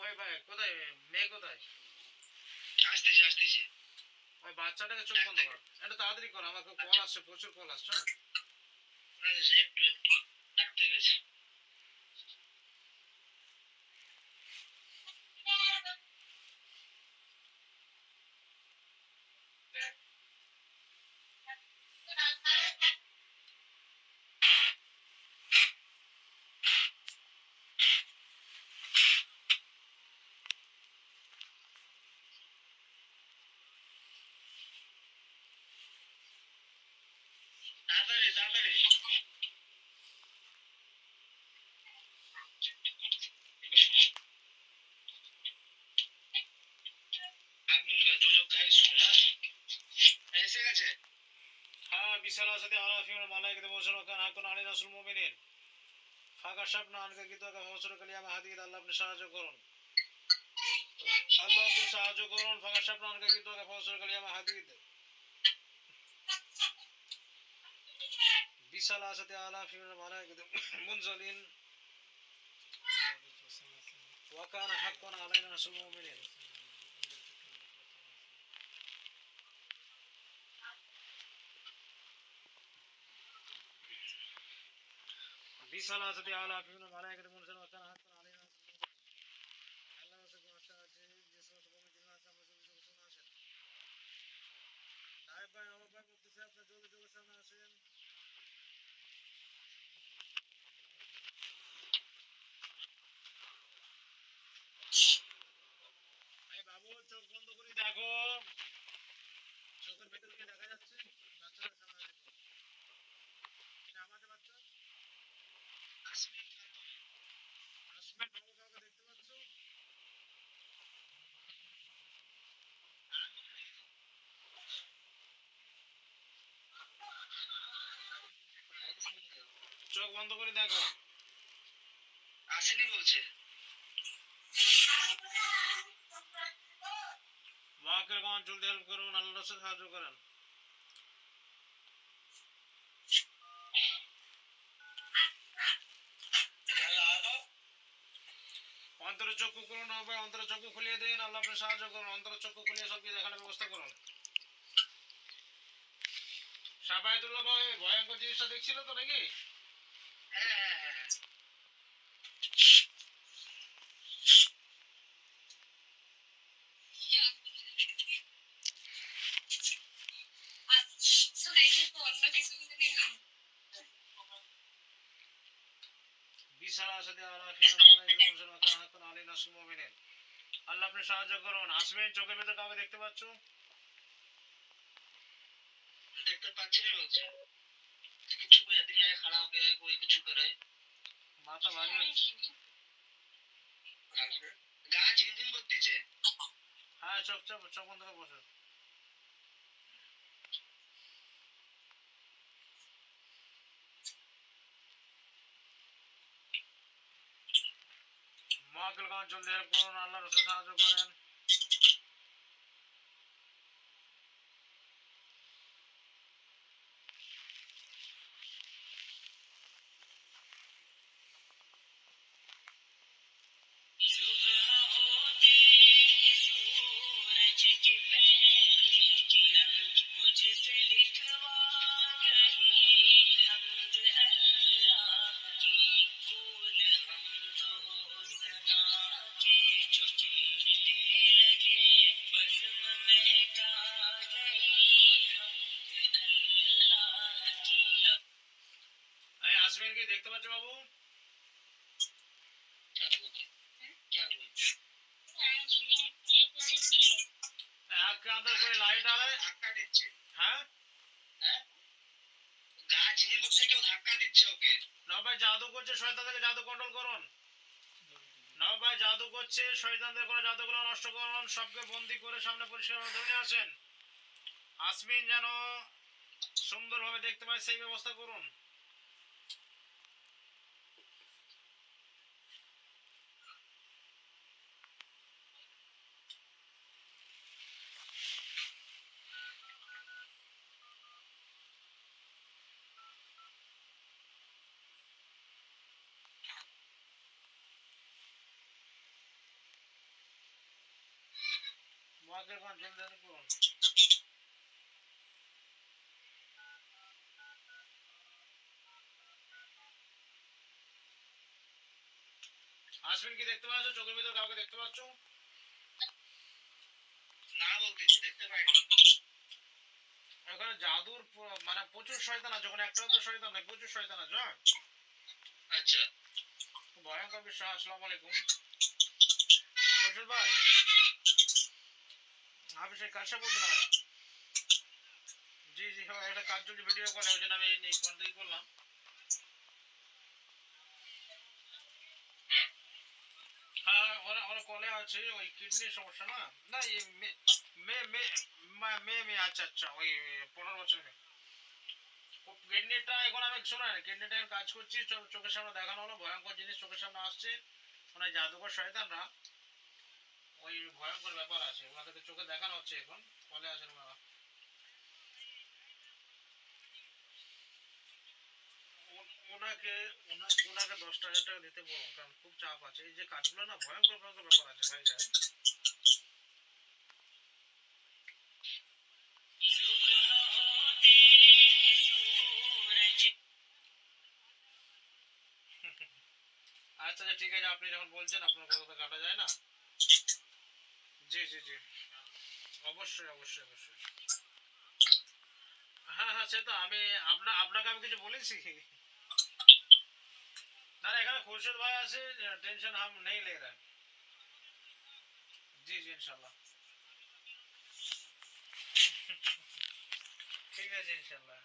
ওই ভাই কোথায়, মেয়ে কোথায়? আসতেছি আসতেছি। ওই বাচ্চাটাকে চোখ বন্ধ কর, একটু তাড়াতাড়ি কর, আমাকে কল আসছে, প্রচুর কল আসছে। একটু একটু ডাকতে গেছে। তাড়াতাড়ি তাড়াতাড়ি। আগুনটা যোজক গাইস না এসে গেছে। হ্যাঁ, বিশাল আসাতে আলাফিউল মালাইকাতু মুশরিকান হাকুন আলী রাসূল মুমিনিন ফাকাশাফনা আনকা গিতাকা ফাসরকালি আমা হাদিদ। আল্লাহ আপনি সাহায্য করুন, আল্লাহ আপনি সাহায্য করুন। ফাকাশাফনা আনকা গিতাকা ফাসরকালি আমা হাদিদ। বিশাল আসাতে আলাফিউল মালাইকাতু মুনজালিন ওয়া কানা হাক্কান আলাইনা রাসূল মুমিনিন। বিশাল আসাতে আলাফিউল মালাইকাতু মুনজালিন ওয়া কানা হাক্কান আলাইনা রাসূল মুমিনিন। আল্লাহ রাসূল আশা আছে যে সমস্ত মুমিন আছে আমরা জলদি জলদি সামনে আসেন। নাইব ভাই আমার ভাই বলতেছে আপনি জলদি জলদি সামনে আসেন। এই বাবু চোখ বন্ধ করে দেখো, চোখের ভেতর থেকে দেখা যাচ্ছে বাচ্চারা সামনে আসবে। কিনা আমাদের বাচ্চা আসমিন আসমেন বাবু, কাউকে দেখতে পাচ্ছ? চোখ বন্ধ করে দেখো। আসেনি বলছে। ওয়াকের গান জলদি হেল্প করুন, আল্লাহ রাসূল সাহায্য করেন। অন্তরের চক্ষু খুলুন ভাই, অন্তরের চক্ষু খুলিয়ে দিন, আল্লাহ আপনি সাহায্য করুন। অন্তরের চক্ষু খুলিয়ে সব কিছু দেখানোর ব্যবস্থা করুন। সাফায়েতুল্লাহ ভাই ভয়ঙ্কর জিনিসটা দেখছিল তো নাকি? হ্যাঁ হ্যাঁ হ্যাঁ বিশাল আসাদে আলাফিউল মালাইকাতু মুনজালিন ওয়া কানা হাক্কান আলাইনা রাসূল মুমিনিন। আল্লাহ আপনি সাহায্য করুন। আসবেন, চোখের ভেতর কাউকে দেখতে পাচ্ছ? देखते पाच्छे नहीं बोलছে কিছু করে দিন আগে खड़ा होके कोई কিছু করে মাথা ভারী হচ্ছে। গা ঝিনঝিন করতেছে। হ্যাঁ, চোখ চোখ চোখ বন্ধ করে বসো। ওয়াকের গান জলদি হেল্প করুন, আল্লাহ রাসূল সাহায্য করেন। এই আসমিনকে দেখতে পাচ্ছ বাবু? आँख के अंदर कोई लाइट आ रहा है? ধাক্কা দিচ্ছে। हाँ? হ্যাঁ গা ঝিনঝিন করছে, কেউ ধাক্কা দিচ্ছে ওকে। না ভাই জাদু করছে, শয়তানকে জাদু কন্ট্রোল করুন। না ভাই জাদু করছে, শয়তানদের করে জাদুগুলো নষ্ট করুন, সবকে বন্দি করে সামনে পরিষ্কার ধরে আসেন। আসমিন যেন সুন্দরভাবে দেখতে পায় সেই ব্যবস্থা করুন। ফাকির খান জলদি করুন। আসমিন কি দেখতে পাচ্ছ? চোখের ভিতর কাউকে দেখতে পাচ্ছ? না বলতেছি, দেখতে পাইনি। ওখানে জাদুর মানে প্রচুর শয়তান আছে, ওখানে একটা তো শয়তান নেই, প্রচুর শয়তান আছে। হ্যাঁ, আচ্ছা, খুব ভয়ঙ্কর বিষয়। আসসালামু আলাইকুম খোরশেদ ভাই, আমি সেই কাজটা বলছিলাম। জি জি হ্যাঁ, একটা কাজ চলছে ভিডিও কলে, ওই জন্য আমি এই ফোন থেকে করলাম। হ্যাঁ, ওরা ওরা কলে আছে, ওই কিডনির সমস্যা না। না এই মেয়ে মেয়ে মেয়ে মেয়ে আচ্ছা আচ্ছা, ওই 15 বছর মেয়ে। কিডনিটা এখন আমি শোনেন, কিডনিটা এখন কাজ করছি, চোখের সামনে দেখানো হলো, ভয়ঙ্কর জিনিস চোখের সামনে আসছে। মানে জাদুকর শয়তানরা, ওই ভয়ঙ্কর ব্যাপার আছে, ওনাদেরকে চোখে দেখানো হচ্ছে এখন, কলে আছেন ওনারা। ওনাকে ওনাকে 10,000 টাকা দিতে বলুন, কারণ খুব চাপ আছে, এই যে কাজগুলো না ভয়ঙ্কর ভয়ঙ্কর ব্যাপার আছে ভাই সাহেব। আচ্ছা আচ্ছা ঠিক আছে, আপনি যখন বলছেন আপনার কথা তো কাটা যায় না। জি জি জি, অবশ্যই অবশ্যই অবশ্যই। হ্যাঁ হ্যাঁ, সে তো আমি আপনাকে আমি কিছু বলেছি? না না, এখানে খুরশেদ ভাই আছে, টেনশন হাম নেই লে रहा है। জি জি ইনশাল্লাহ। ঠিক আছে ইনশাল্লাহ।